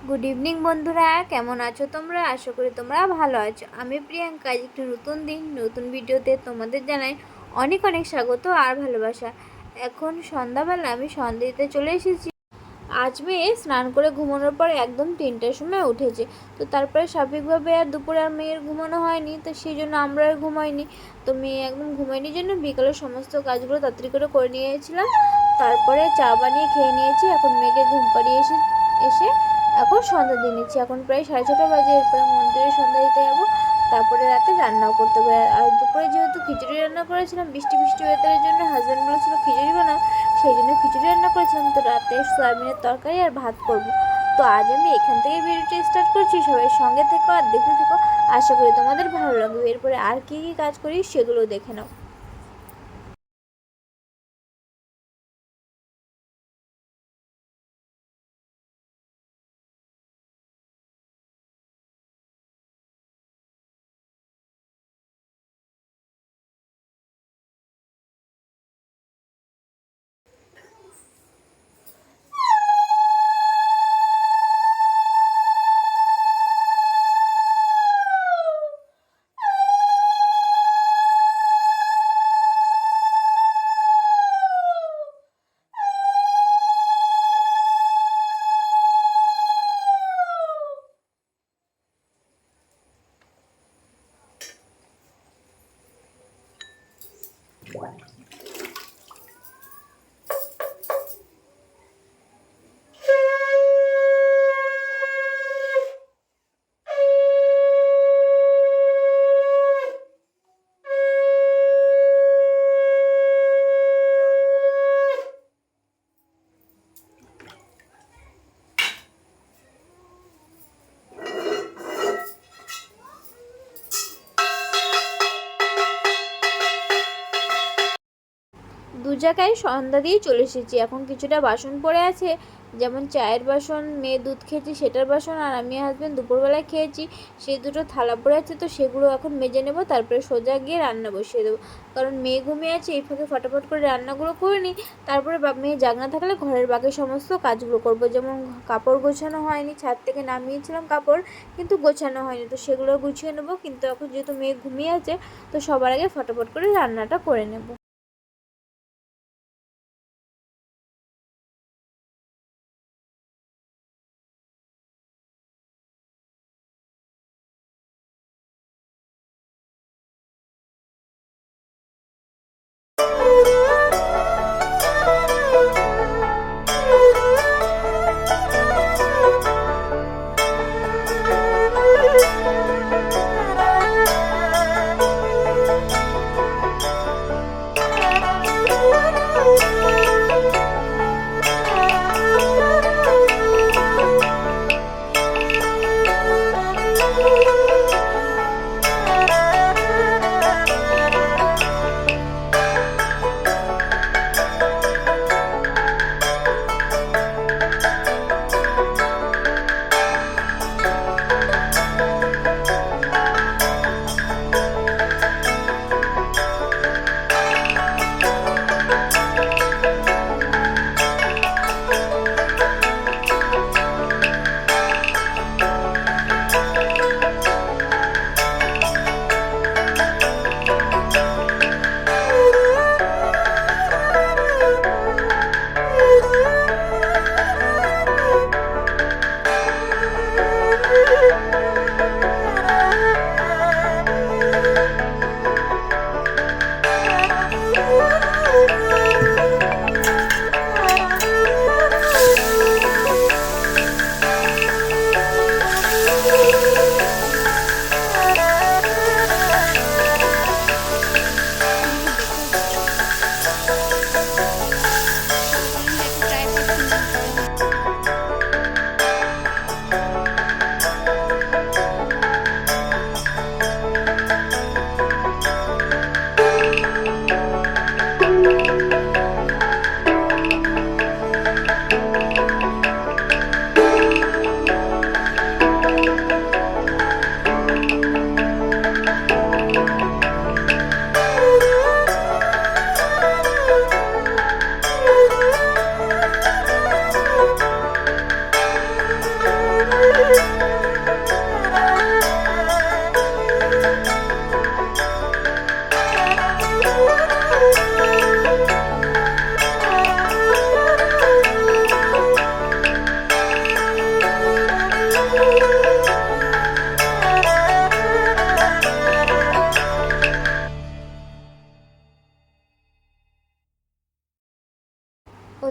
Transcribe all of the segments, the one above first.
Good evening বন্ধুরা, কেমন আছো তোমরা? আশা করি তোমরা ভালো আছো। আমি প্রিয়াঙ্কা। আজ একটি নতুন দিন, নতুন ভিডিওতে তোমাদের জানাই অনেক অনেক স্বাগত আর ভালোবাসা। এখন সন্ধ্যাবেলা আমি সন্ধ্যা দিতে চলে এসেছি। আজ মেয়ে স্নান করে ঘুমানোর পর একদম 3টার সময় উঠেছে। তো তারপরে স্বাভাবিকভাবে আর দুপুরে আর মেয়ের ঘুমানো হয়নি, তো সেই জন্য আমরা আর ঘুমাইনি। তো মেয়ে একদম ঘুমায়নি জন্য বিকালের সমস্ত কাজগুলো তাড়াতাড়ি করে নিয়েছিলাম। তারপরে চা বানিয়ে খেয়ে নিয়েছি। এখন মেয়েকে ঘুম পাড়িয়ে এসে এখন সন্ধ্যা দিয়ে নিচ্ছি। এখন প্রায় 6:30 বাজে। এরপরে মন্দিরে সন্ধ্যা দিতে যাবো। তারপরে রাতে রান্নাও করতে হবে। আর দুপুরে যেহেতু খিচুড়ি রান্না করেছিলাম, বৃষ্টি বৃষ্টি ওয়েদারের জন্য হাজব্যান্ড বলেছিল খিচুড়ি বানাও, সেই জন্য খিচুড়ি রান্না করেছিলাম। তো রাতে সয়াবিনের তরকারি আর ভাত করব। তো আজ আমি এখান থেকে ভিডিওটি স্টার্ট করছি। সবাই সঙ্গে থেকো আর দেখতে থেকো। আশা করি তোমাদের ভালো লাগবে। এরপরে আর কী কী কাজ করি সেগুলো দেখে নাও। দু জায়গায় সন্ধ্যা দিয়ে চলে এসেছি। এখন কিছুটা বাসন পড়ে আছে, যেমন চায়ের বাসন, মেয়ে দুধ খেয়েছি সেটার বাসন, আর আমি হাজব্যান্ড দুপুরবেলায় খেয়েছি সেই দুটো থালা পড়ে আছে। তো সেগুলো এখন মেজে নেব, তারপরে সোজা গিয়ে রান্না বসিয়ে দেবো। কারণ মেয়ে ঘুমিয়ে আছে, এই ফাঁকে ফটাফট করে রান্নাগুলো করে নিই। তারপরে মেয়ে জাগনা থাকলে ঘরের বাকি সমস্ত কাজগুলো করব। যেমন কাপড় গোছানো হয়নি, ছাদ থেকে নামিয়েছিলাম কাপড়, কিন্তু গোছানো হয়নি, তো সেগুলো গুছিয়ে নেবো। কিন্তু এখন যেহেতু মেয়ে ঘুমিয়ে আছে, তো সবার আগে ফটাফট করে রান্নাটা করে নেব।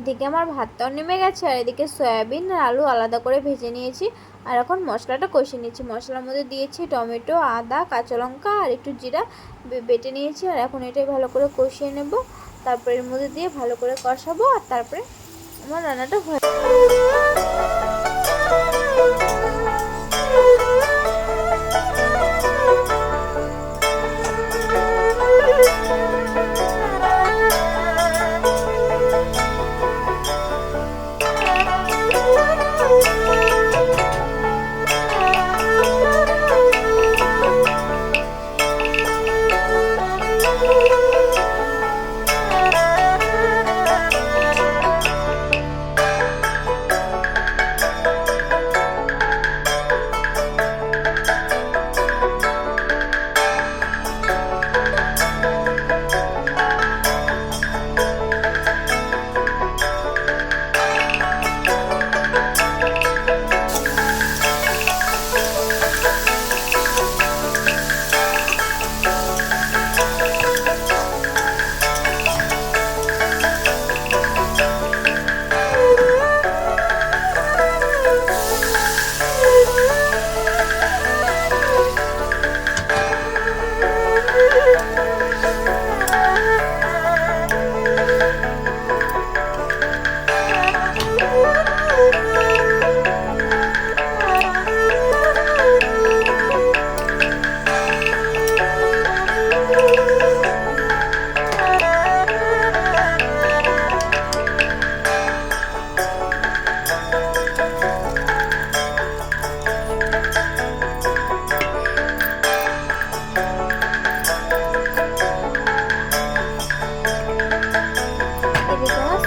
ওদিকে আমার ভাতটাও নেমে গেছে, আর এদিকে সয়াবিন আর আলু আলাদা করে ভেজে নিয়েছি। আর এখন মশলাটা কষিয়ে নিয়েছি। মশলার মধ্যে দিয়েছি টমেটো, আদা, কাঁচা লঙ্কা আর একটু জিরা বেটে নিয়েছি। আর এখন এটাই ভালো করে কষিয়ে নেব। তারপরে এর মধ্যে দিয়ে ভালো করে কষাবো, আর তারপরে আমার রান্নাটা হয়ে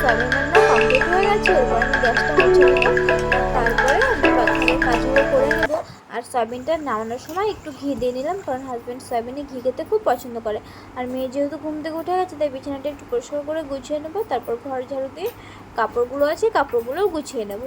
সয়াবিন রান্না কমপ্লিট হয়ে গেছে। এরপর আমি গ্যাসটা মুছে নেবো, তারপরে আমি বাকি কাজগুলো করে নেব। আর সয়াবিনটা নামানোর সময় একটু ঘি দিয়ে নিলাম, কারণ হাজব্যান্ড সয়াবিনে ঘি খেতে খুব পছন্দ করে। আর মেয়ে যেহেতু ঘুম থেকে উঠে গেছে, তাই বিছানাটা একটু পরিষ্কার করে গুছিয়ে নেবো। তারপর ঘর ঝাড়ু দিয়ে কাপড়গুলো আছে, কাপড়গুলোও গুছিয়ে নেব।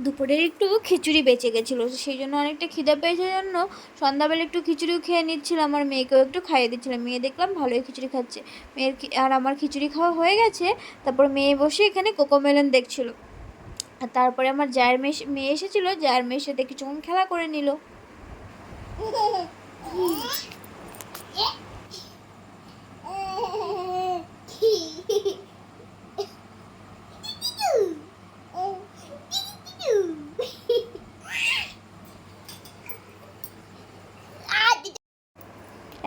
দুপুরের একটু খিচুড়ি বেঁচে গেছিলো, সেই জন্য অনেকটা খিদে পেয়েছে জন্য সন্ধ্যাবেলা একটু খিচুড়িও খেয়ে নিচ্ছিলাম, আমার মেয়েকেও একটু খাইয়ে দিচ্ছিলাম। মেয়ে দেখলাম ভালোই খিচুড়ি খাচ্ছে, মেয়ের আর আমার খিচুড়ি খাওয়া হয়ে গেছে। তারপর মেয়ে বসে এখানে কোকোমেলন দেখছিলো। আর তারপরে আমার জায়ের মেয়ে এসেছিলো, জায়ের মেয়ের সাথে কিছুক্ষণ খেলা করে নিল।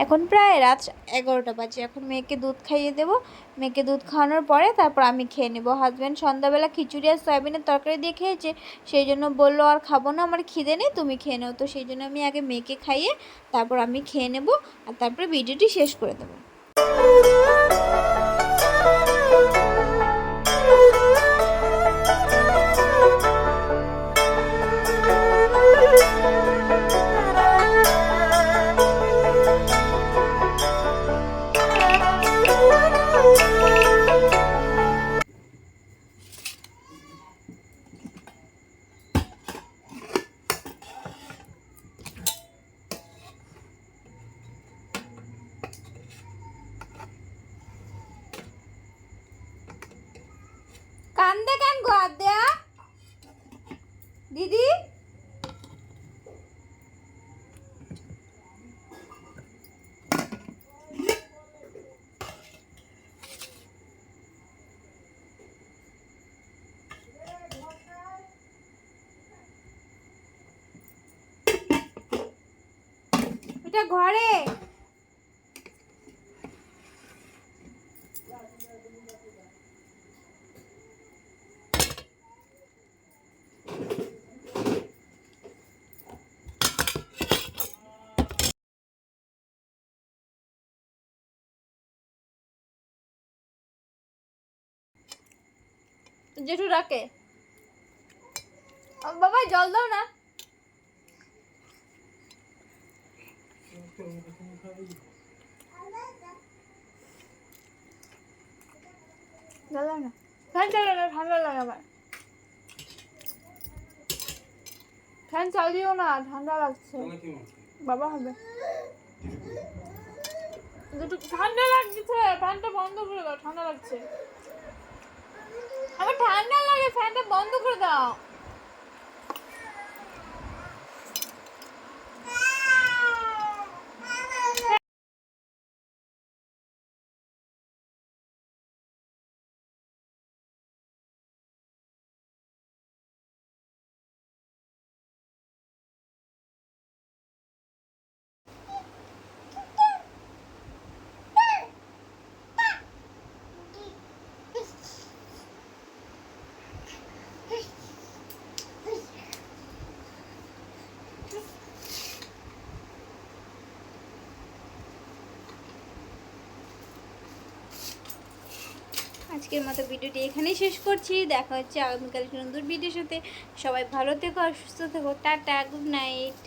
এখন প্রায় রাত 11টা বাজে। এখন মেয়েকে দুধ খাইয়ে দেবো, মেয়েকে দুধ খাওয়ানোর পরে তারপর আমি খেয়ে নেবো। হাজব্যান্ড সন্ধ্যাবেলা খিচুড়ি আর সয়াবিনের তরকারি দিয়ে খেয়েছে, সেই জন্য বললো আর খাবো না, আমার খিদে নেই, তুমি খেয়ে নাও। তো সেই জন্য আমি আগে মেয়েকে খাইয়ে তারপর আমি খেয়ে নেবো, আর তারপরে ভিডিওটি শেষ করে দেবো। কান্দে কেন গো দেয়া দিদি? এটা ঘরে জেঠু রাখে। বাবা জল দাও না। ফ্যান চালিয়ে না, ঠান্ডা লাগে আমার। ফ্যান চালিও না, ঠান্ডা লাগছে। বাবা হবে ঠান্ডা লাগছে, ফ্যানটা বন্ধ করে দাও, ঠান্ডা লাগছে আমার, ঠান্ডা লাগে, ফ্যানটা বন্ধ করে দাও। আজকের মতো ভিডিওটি এখানেই শেষ করছি। দেখা হচ্ছে আগামীকাল সুন্দর ভিডিওর সাথে। সবাই ভালো থেকো আর সুস্থ থেকো। Tata, good night.